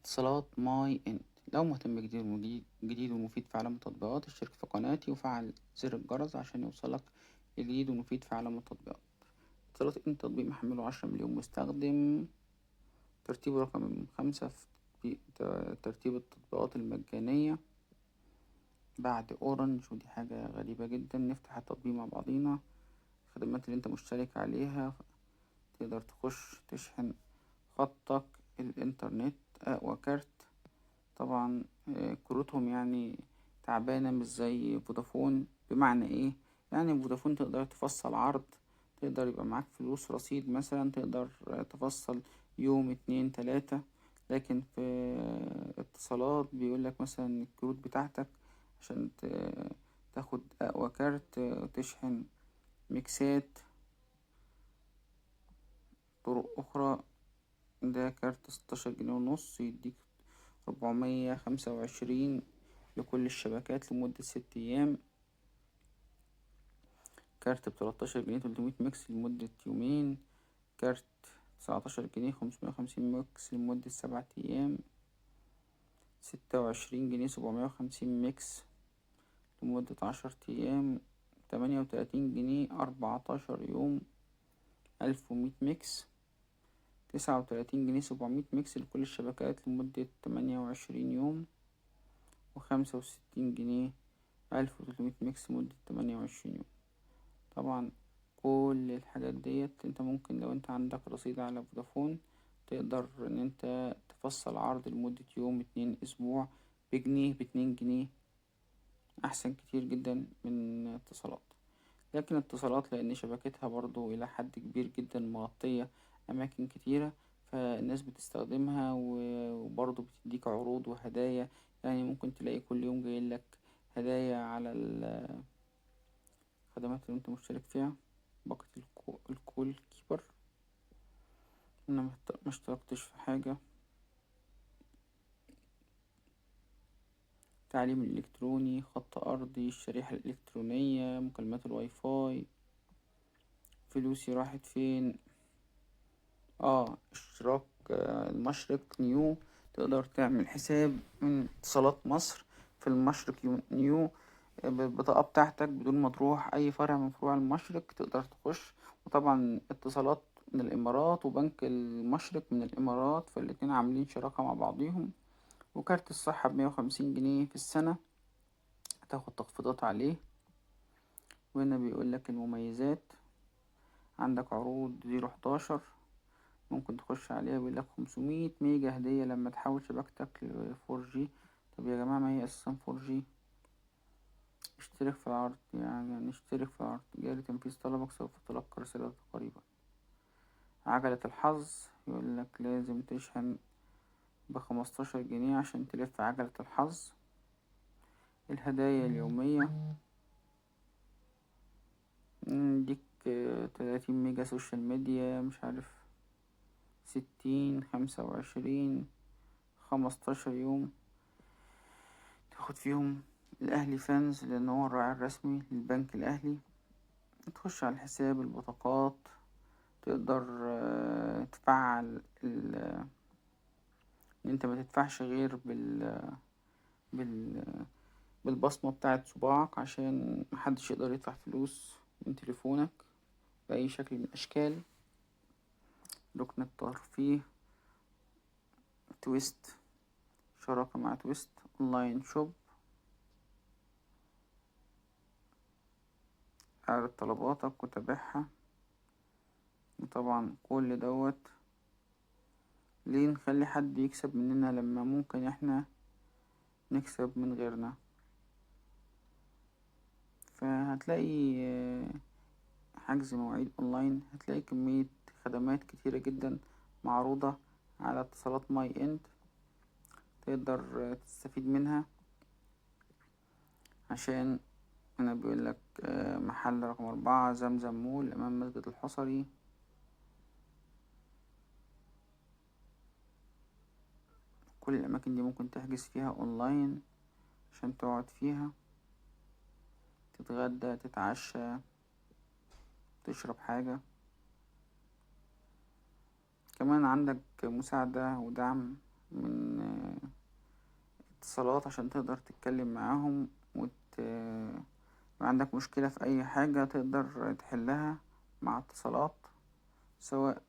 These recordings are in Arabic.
اتصالات ماي انت. لو مهتم جديد ومفيد في عالم التطبيقات، اشترك في قناتي وفعل زر الجرس عشان يوصلك الجديد ومفيد في عالم التطبيقات. اتصالات انت تطبيق محمله 10 مليون مستخدم، ترتيبه رقم 5 في ترتيب التطبيقات المجانية بعد اورنج، ودي حاجة غريبة جدا. نفتح التطبيق مع بعضينا. الخدمات اللي انت مشترك عليها: تقدر تخش تشحن خطك الانترنت، وكارت. طبعا كروتهم يعني تعبانة، مش زي فودافون. بمعنى ايه؟ يعني فودافون تقدر تفصل عرض، تقدر يبقى معاك فلوس رصيد مثلا، تقدر تفصل يوم 2 3. لكن في اتصالات بيقولك مثلا الكروت بتاعتك عشان تاخد اقوى كارت وتشحن ميكسات طرق اخرى. ده كارت 16 جنيه ونص يديك 425 لكل الشبكات لمدة 6 أيام. كارت ب13 جنيه 300 ميكس لمدة يومين. كارت 19 جنيه 550 ميكس لمدة 7 أيام. 26 جنيه 750 ميكس لمدة 10 أيام. 38 جنيه 14 يوم 1100 ميكس. 39 جنيه 700 ميكس لكل الشبكات لمدة 28 يوم. و65 جنيه 1300 ميكس لمدة 28 يوم. طبعا كل الحاجات ديت انت ممكن لو انت عندك رصيد على فودافون تقدر ان انت تفصل عرض لمدة يوم 2 أسبوع بجنيه ب2 جنيه. احسن كتير جدا من اتصالات. لكن اتصالات لان شبكتها برضو الى حد كبير جدا مغطية اماكن كتيرة، فالناس بتستخدمها وبرضو بتديك عروض وهدايا. يعني ممكن تلاقي كل يوم جايلك هدايا على الخدمات اللي انت مشترك فيها. باقة الكول كيبر، انا ما اشتركتش في حاجة. تعليم الالكتروني، خط ارضي، الشريحة الالكترونية، مكالمات الواي فاي. فلوسي راحت فين؟ اشتراك المشرق نيو. تقدر تعمل حساب من اتصالات مصر في المشرق نيو بالبطاقة بتاعتك بدون ما تروح اي فرع من فروع المشرق، تقدر تخش. وطبعا اتصالات من الامارات وبنك المشرق من الامارات، فالاتنين عاملين شراكة مع بعضيهم. وكارت الصحة ب150 جنيه في السنة، هتاخد تخفيضات عليه. وهنا بيقولك المميزات: عندك عروض 011 ممكن تخش عليها، بيقولك 500 ميجا هدية لما تحول شبكتك ل4G. طب يا جماعة ما هي أساسا 4G. اشترك في العرض، يعني اشترك في العرض جاري تنفيذ طلبك، سوف تلقى رسالة قريبا. عجلة الحظ يقولك لازم تشحن ب15 جنيه عشان تلف عجلة الحظ. الهدايا اليومية ديك 30 ميجا سوشيال ميديا، مش عارف 60 25 15 يوم تاخد فيهم الأهلي فانز لأن هو الراعي الرسمي للبنك الأهلي. تخش على الحساب، البطاقات، تقدر تفعل ان انت ما تدفعش غير بال... بالبصمة بتاعت صباعك عشان محدش يقدر يدفع فلوس من تليفونك بأي شكل من الأشكال. ركن الترفيه، تويست، شراكة مع تويست اونلاين شوب، اعرض طلباتك وتابعها. وطبعا كل دوت ليه نخلي حد يكسب مننا لما ممكن احنا نكسب من غيرنا؟ فهتلاقي حجز مواعيد اونلاين، هتلاقي كمية خدمات كتيرة جدا معروضة على اتصالات ماي اند، تقدر تستفيد منها. عشان انا بيقولك محل رقم 4 زمزم مول امام مسجد الحصري. كل الاماكن دي ممكن تحجز فيها اونلاين عشان تقعد فيها، تتغدى، تتعشى، تشرب حاجة. كمان عندك مساعدة ودعم من اتصالات عشان تقدر تتكلم معاهم عندك مشكلة في أي حاجة تقدر تحلها مع اتصالات، سواء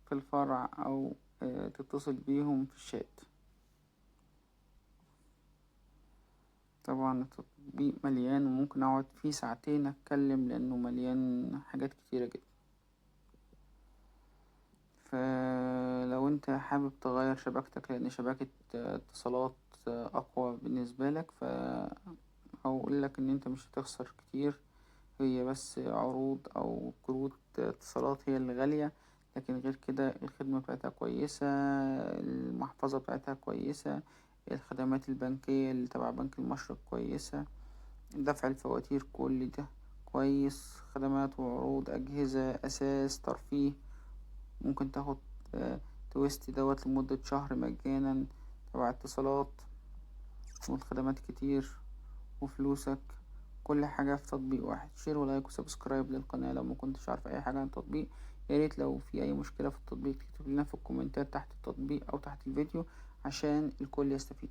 في الفرع أو تتصل بيهم في الشات. طبعا التطبيق مليان وممكن أقعد فيه ساعتين أتكلم لأنه مليان حاجات كتيرة جدا. فلو انت حابب تغير شبكتك لأن شبكة اتصالات أقوى بالنسبة لك، هقول لك ان انت مش هتخسر كتير، هي بس عروض او كروت اتصالات هي اللي غالية، لكن غير كده الخدمة بتاعتها كويسة، المحفظة بتاعتها كويسة، الخدمات البنكية اللي تبع بنك المشرق كويسة، دفع الفواتير كل ده كويس، خدمات وعروض أجهزة أساس ترفيه، ممكن تاخد تويست دوت لمدة شهر مجانا تبع اتصالات، والخدمات كتير وفلوسك، كل حاجة في تطبيق واحد. شير ولايك وسبسكرايب للقناة لو ما كنتش عارف اي حاجة عن التطبيق. ياريت لو في اي مشكلة في التطبيق تكتب لنا في الكومنتات تحت التطبيق او تحت الفيديو عشان الكل يستفيد.